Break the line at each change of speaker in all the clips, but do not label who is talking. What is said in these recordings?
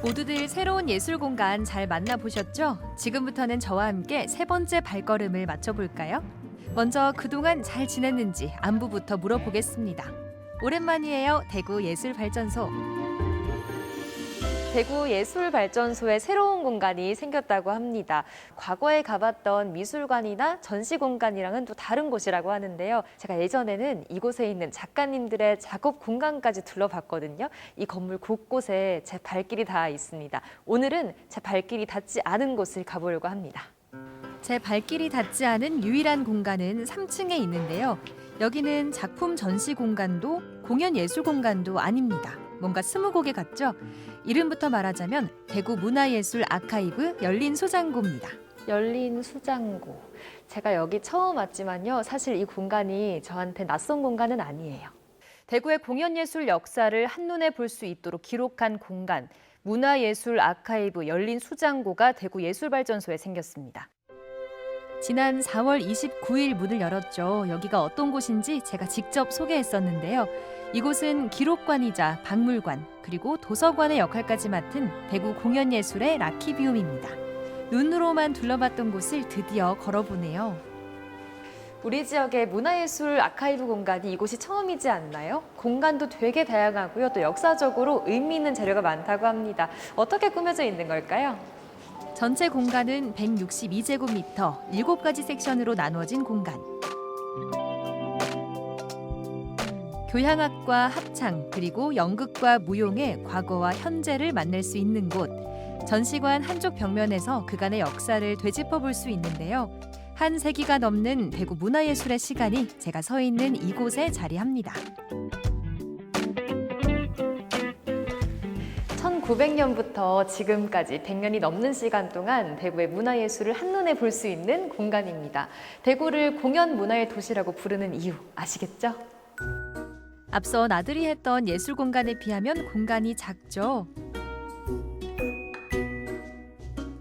모두들 새로운 예술 공간 잘 만나보셨죠? 지금부터는 저와 함께 세 번째 발걸음을 맞춰볼까요? 먼저 그동안 잘 지냈는지 안부부터 물어보겠습니다. 오랜만이에요. 대구 예술발전소. 대구 예술발전소에 새로운 공간이 생겼다고 합니다. 과거에 가봤던 미술관이나 전시공간이랑은 또 다른 곳이라고 하는데요. 제가 예전에는 이곳에 있는 작가님들의 작업 공간까지 둘러봤거든요. 이 건물 곳곳에 제 발길이 닿아 있습니다. 오늘은 제 발길이 닿지 않은 곳을 가보려고 합니다. 제 발길이 닿지 않은 유일한 공간은 3층에 있는데요. 여기는 작품 전시 공간도 공연 예술 공간도 아닙니다. 뭔가 스무고개 같죠? 이름부터 말하자면 대구 문화예술 아카이브 열린 수장고입니다. 열린 수장고. 제가 여기 처음 왔지만요. 사실 이 공간이 저한테 낯선 공간은 아니에요. 대구의 공연예술 역사를 한눈에 볼 수 있도록 기록한 공간, 문화예술 아카이브 열린 수장고가 대구 예술발전소에 생겼습니다. 지난 4월 29일 문을 열었죠. 여기가 어떤 곳인지 제가 직접 소개했었는데요. 이곳은 기록관이자 박물관, 그리고 도서관의 역할까지 맡은 대구 공연예술의 라키비움입니다. 눈으로만 둘러봤던 곳을 드디어 걸어보네요. 우리 지역의 문화예술 아카이브 공간이 이곳이 처음이지 않나요? 공간도 되게 다양하고요. 또 역사적으로 의미 있는 자료가 많다고 합니다. 어떻게 꾸며져 있는 걸까요? 전체 공간은 162제곱미터, 7가지 섹션으로 나누어진 공간. 교향악과 합창, 그리고 연극과 무용의 과거와 현재를 만날 수 있는 곳. 전시관 한쪽 벽면에서 그간의 역사를 되짚어 볼 수 있는데요. 한 세기가 넘는 대구 문화예술의 시간이 제가 서 있는 이곳에 자리합니다. 1900년부터 지금까지 100년이 넘는 시간 동안 대구의 문화예술을 한눈에 볼 수 있는 공간입니다. 대구를 공연 문화의 도시라고 부르는 이유 아시겠죠? 앞서 나들이 했던 예술 공간에 비하면 공간이 작죠.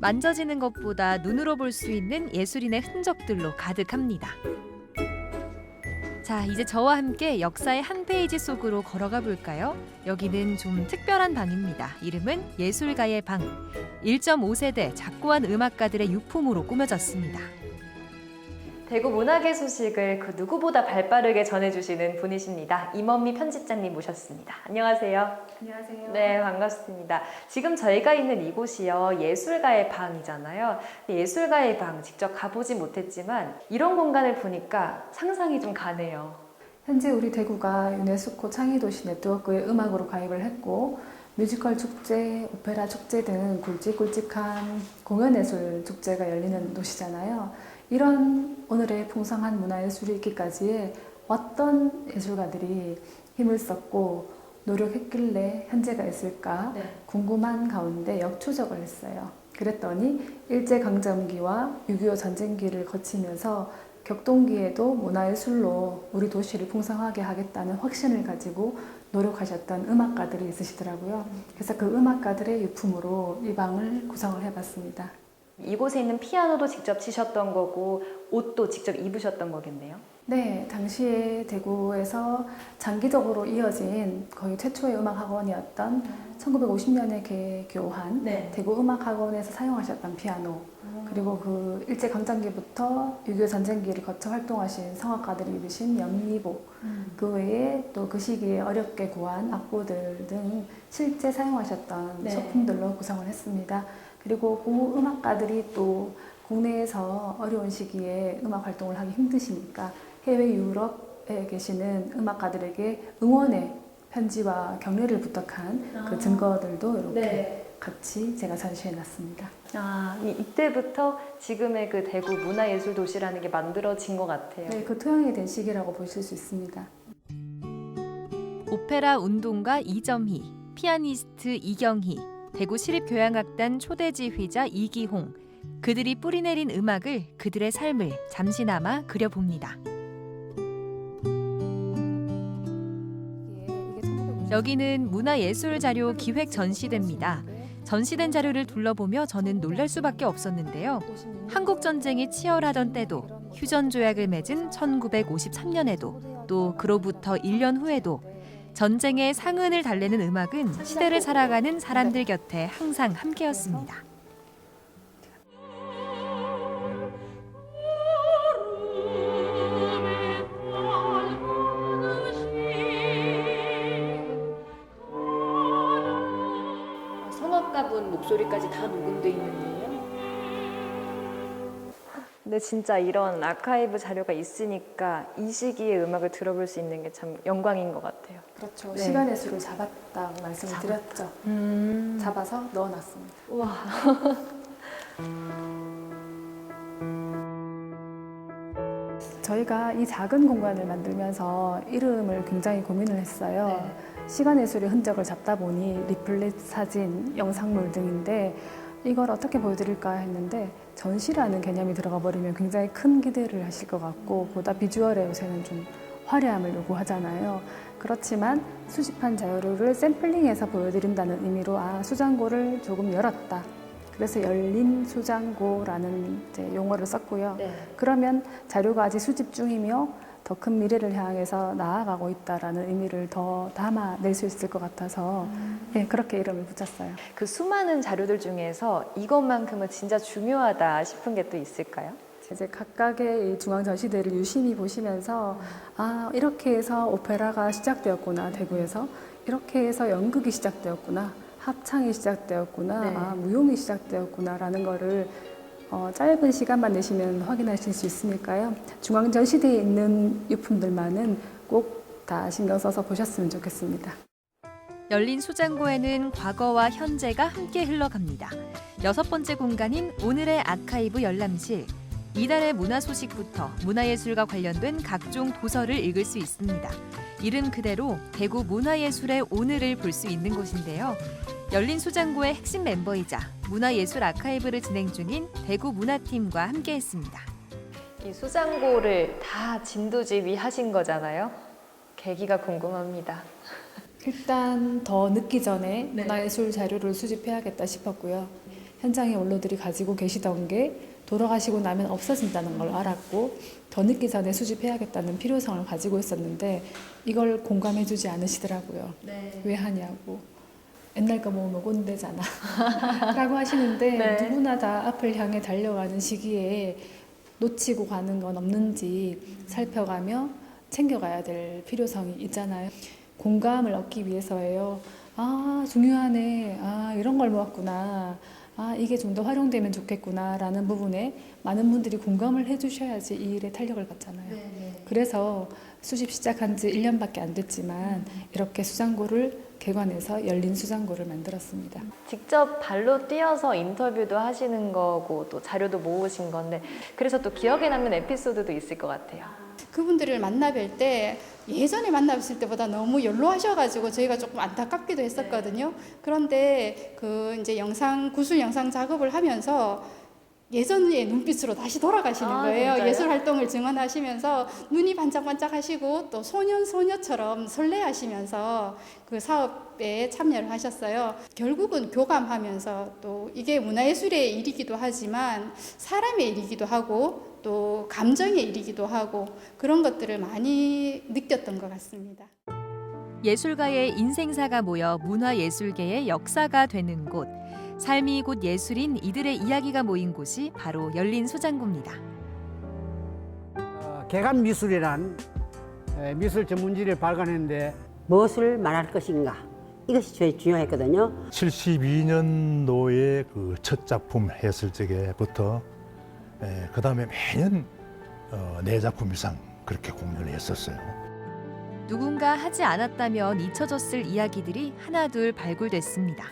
만져지는 것보다 눈으로 볼 수 있는 예술인의 흔적들로 가득합니다. 자, 이제 저와 함께 역사의 한 페이지 속으로 걸어가 볼까요? 여기는 좀 특별한 방입니다. 이름은 예술가의 방. 1.5세대 작고한 음악가들의 유품으로 꾸며졌습니다. 대구 문학의 소식을 그 누구보다 발빠르게 전해주시는 분이십니다. 임원미 편집장님 모셨습니다. 안녕하세요.
안녕하세요.
네, 반갑습니다. 지금 저희가 있는 이곳이요, 예술가의 방이잖아요. 예술가의 방 직접 가보지 못했지만 이런 공간을 보니까 상상이 좀 가네요.
현재 우리 대구가 유네스코 창의도시 네트워크에 음악으로 가입을 했고 뮤지컬 축제, 오페라 축제 등 굵직굵직한 공연예술 축제가 열리는 도시잖아요. 이런 오늘의 풍성한 문화예술이 있기까지에 어떤 예술가들이 힘을 썼고 노력했길래 현재가 있을까 궁금한 가운데 역추적을 했어요. 그랬더니 일제강점기와 6.25 전쟁기를 거치면서 격동기에도 문화예술로 우리 도시를 풍성하게 하겠다는 확신을 가지고 노력하셨던 음악가들이 있으시더라고요. 그래서 그 음악가들의 유품으로 이 방을 구성을 해봤습니다.
이곳에 있는 피아노도 직접 치셨던 거고 옷도 직접 입으셨던 거겠네요.
네, 당시에 대구에서 장기적으로 이어진 거의 최초의 음악학원이었던 1950년에 개교한 대구 음악학원에서 사용하셨던 피아노, 그리고 그 일제강점기부터 6.25 전쟁기를 거쳐 활동하신 성악가들이 입으신 연미복, 그 외에 또 그 시기에 어렵게 구한 악보들 등 실제 사용하셨던 소품들로 구성을 했습니다. 그리고 그 음악가들이 또 국내에서 어려운 시기에 음악 활동을 하기 힘드시니까 해외 유럽에 계시는 음악가들에게 응원의 편지와 격려를 부탁한 그 증거들도 이렇게 같이 제가 전시해 놨습니다.
이때부터 지금의 그 대구 문화예술 도시라는 게 만들어진 것 같아요.
네, 그 토양이 된 시기라고 보실 수 있습니다.
오페라 운동가 이점희, 피아니스트 이경희, 대구 시립교향악단 초대 지휘자 이기홍, 그들이 뿌리내린 음악을, 그들의 삶을 잠시나마 그려봅니다. 여기는 문화예술자료 기획 전시대입니다. 전시된 자료를 둘러보며 저는 놀랄 수밖에 없었는데요. 한국전쟁이 치열하던 때도, 휴전조약을 맺은 1953년에도, 또 그로부터 1년 후에도 전쟁의 상흔을 달래는 음악은 시대를 살아가는 사람들 곁에 항상 함께였습니다.
성악가분 목소리까지 다 녹음돼 있는데요.
근데 진짜 이런 아카이브 자료가 있으니까 이 시기에 음악을 들어볼 수 있는 게 참 영광인 것 같아요.
그렇죠.
네.
시간의 수를 잡았다고 말씀을 드렸죠. 잡아서 넣어놨습니다.
우와.
저희가 이 작은 공간을 만들면서 이름을 굉장히 고민을 했어요. 시간의 수의 흔적을 잡다 보니 리플렛 사진, 영상물 등인데 이걸 어떻게 보여드릴까 했는데 전시라는 개념이 들어가 버리면 굉장히 큰 기대를 하실 것 같고 보다 비주얼에 요새는 좀 화려함을 요구하잖아요. 그렇지만 수집한 자료를 샘플링해서 보여드린다는 의미로 수장고를 조금 열었다. 그래서 열린 수장고라는 이제 용어를 썼고요. 그러면 자료가 아직 수집 중이며 더 큰 미래를 향해서 나아가고 있다라는 의미를 더 담아낼 수 있을 것 같아서 그렇게 이름을 붙였어요.
그 수많은 자료들 중에서 이것만큼은 진짜 중요하다 싶은 게 또 있을까요?
이제 각각의 이 중앙 전시대를 유심히 보시면서 이렇게 해서 오페라가 시작되었구나, 대구에서. 이렇게 해서 연극이 시작되었구나, 합창이 시작되었구나, 무용이 시작되었구나라는 거를 짧은 시간만 내시면 확인하실 수 있으니까요. 중앙 전시대에 있는 유품들만은 꼭 다 신경 써서 보셨으면 좋겠습니다.
열린 수장고에는 과거와 현재가 함께 흘러갑니다. 6번째 공간인 오늘의 아카이브 열람실. 이달의 문화 소식부터 문화예술과 관련된 각종 도서를 읽을 수 있습니다. 이름 그대로 대구 문화예술의 오늘을 볼 수 있는 곳인데요. 열린 수장고의 핵심 멤버이자 문화예술 아카이브를 진행 중인 대구 문화팀과 함께했습니다. 이 수장고를 다 진두지휘 하신 거잖아요. 계기가 궁금합니다.
일단 더 늦기 전에 문화예술 자료를 수집해야겠다 싶었고요. 현장에 원로들이 가지고 계시던 게 돌아가시고 나면 없어진다는 걸 알았고 더 늦기 전에 수집해야겠다는 필요성을 가지고 있었는데 이걸 공감해주지 않으시더라고요. 왜 하냐고. 옛날 거 모으면 꼰대잖아 라고 하시는데 누구나 다 앞을 향해 달려가는 시기에 놓치고 가는 건 없는지 살펴가며 챙겨가야 될 필요성이 있잖아요. 공감을 얻기 위해서예요. 중요하네. 이런 걸 모았구나. 이게 좀 더 활용되면 좋겠구나 라는 부분에 많은 분들이 공감을 해주셔야지 이 일에 탄력을 받잖아요. 그래서 수집 시작한 지 1년밖에 안 됐지만 이렇게 수장고를 개관해서 열린 수장고를 만들었습니다.
직접 발로 뛰어서 인터뷰도 하시는 거고 또 자료도 모으신 건데 그래서 또 기억에 남는 에피소드도 있을 것 같아요.
그분들을 만나뵐 때 예전에 만나뵀을 때보다 너무 연로하셔가지고 저희가 조금 안타깝기도 했었거든요. 그런데 그 이제 구술 영상 작업을 하면서 예전의 눈빛으로 다시 돌아가시는 거예요.
진짜요?
예술 활동을 증언하시면서 눈이 반짝반짝하시고 또 소녀처럼 설레하시면서 그 사업에 참여를 하셨어요. 결국은 교감하면서 또 이게 문화예술의 일이기도 하지만 사람의 일이기도 하고 또 감정의 일이기도 하고 그런 것들을 많이 느꼈던 것 같습니다.
예술가의 인생사가 모여 문화예술계의 역사가 되는 곳. 삶이 곧 예술인 이들의 이야기가 모인 곳이 바로 열린 수장고입니다.
개간 미술이란 미술 전문지를 발간했는데
무엇을 말할 것인가 이것이 제일 중요했거든요.
72년도에 그 첫 작품 했을 적에부터 그 다음에 매년 네 작품 이상 그렇게 공연을 했었어요.
누군가 하지 않았다면 잊혀졌을 이야기들이 하나둘 발굴됐습니다.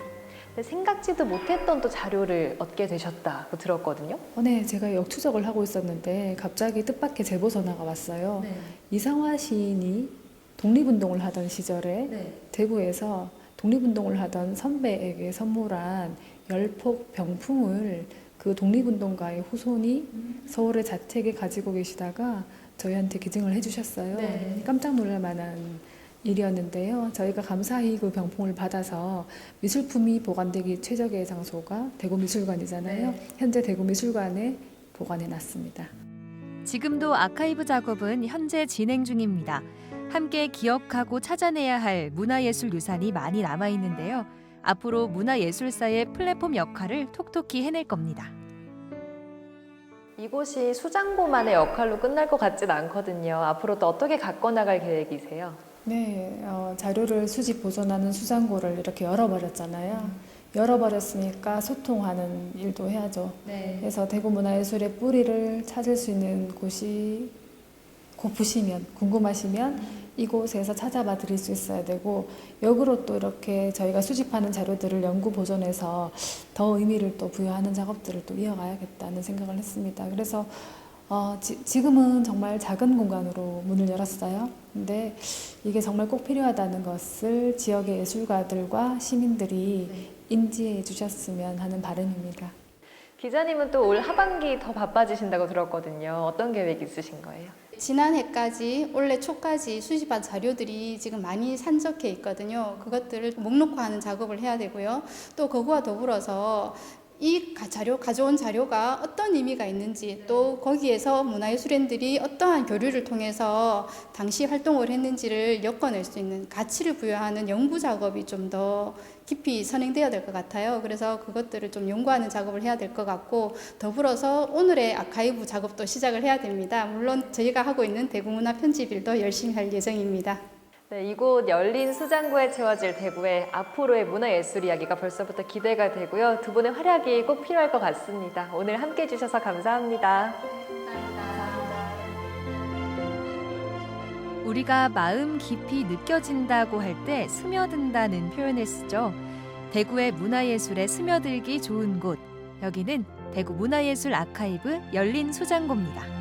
생각지도 못했던 또 자료를 얻게 되셨다고 들었거든요.
네, 제가 역추적을 하고 있었는데 갑자기 뜻밖의 제보 전화가 왔어요. 이상화 시인이 독립운동을 하던 시절에 대구에서 독립운동을 하던 선배에게 선물한 열폭 병풍을 그 독립운동가의 후손이 서울의 자택에 가지고 계시다가 저희한테 기증을 해주셨어요. 깜짝 놀랄 만한 일이었는데요. 저희가 감사히 그 병풍을 받아서 미술품이 보관되기 최적의 장소가 대구미술관이잖아요. 현재 대구미술관에 보관해 놨습니다.
지금도 아카이브 작업은 현재 진행 중입니다.
함께 기억하고 찾아내야 할 문화예술 유산이 많이 남아있는데요. 앞으로 문화예술사의 플랫폼 역할을 톡톡히 해낼 겁니다.
이곳이 수장고만의 역할로 끝날 것 같진 않거든요. 앞으로 또 어떻게 갖고 나갈 계획이세요?
네, 자료를 수집 보존하는 수장고를 이렇게 열어버렸잖아요. 열어버렸으니까 소통하는 일도 해야죠. 그래서 대구문화예술의 뿌리를 찾을 수 있는 곳이 고프시면, 궁금하시면 이곳에서 찾아봐 드릴 수 있어야 되고, 역으로 또 이렇게 저희가 수집하는 자료들을 연구 보존해서 더 의미를 또 부여하는 작업들을 또 이어가야겠다는 생각을 했습니다. 그래서 지금은 정말 작은 공간으로 문을 열었어요. 근데 이게 정말 꼭 필요하다는 것을 지역의 예술가들과 시민들이 인지해 주셨으면 하는 바람입니다.
기자님은 또 올 하반기 더 바빠지신다고 들었거든요. 어떤 계획 있으신 거예요?
지난해까지 올해 초까지 수집한 자료들이 지금 많이 산적해 있거든요. 그것들을 목록화하는 작업을 해야 되고요. 또 그거와 더불어서 이 가져온 자료가 어떤 의미가 있는지, 또 거기에서 문화예술인들이 어떠한 교류를 통해서 당시 활동을 했는지를 엮어낼 수 있는 가치를 부여하는 연구 작업이 좀 더 깊이 선행돼야 될 것 같아요. 그래서 그것들을 좀 연구하는 작업을 해야 될 것 같고, 더불어서 오늘의 아카이브 작업도 시작을 해야 됩니다. 물론 저희가 하고 있는 대구문화 편집일도 열심히 할 예정입니다.
네, 이곳 열린 수장고에 채워질 대구의 앞으로의 문화예술 이야기가 벌써부터 기대가 되고요. 두 분의 활약이 꼭 필요할 것 같습니다. 오늘 함께해 주셔서 감사합니다.
우리가 마음 깊이 느껴진다고 할 때 스며든다는 표현을 쓰죠. 대구의 문화예술에 스며들기 좋은 곳. 여기는 대구 문화예술 아카이브 열린 수장고입니다.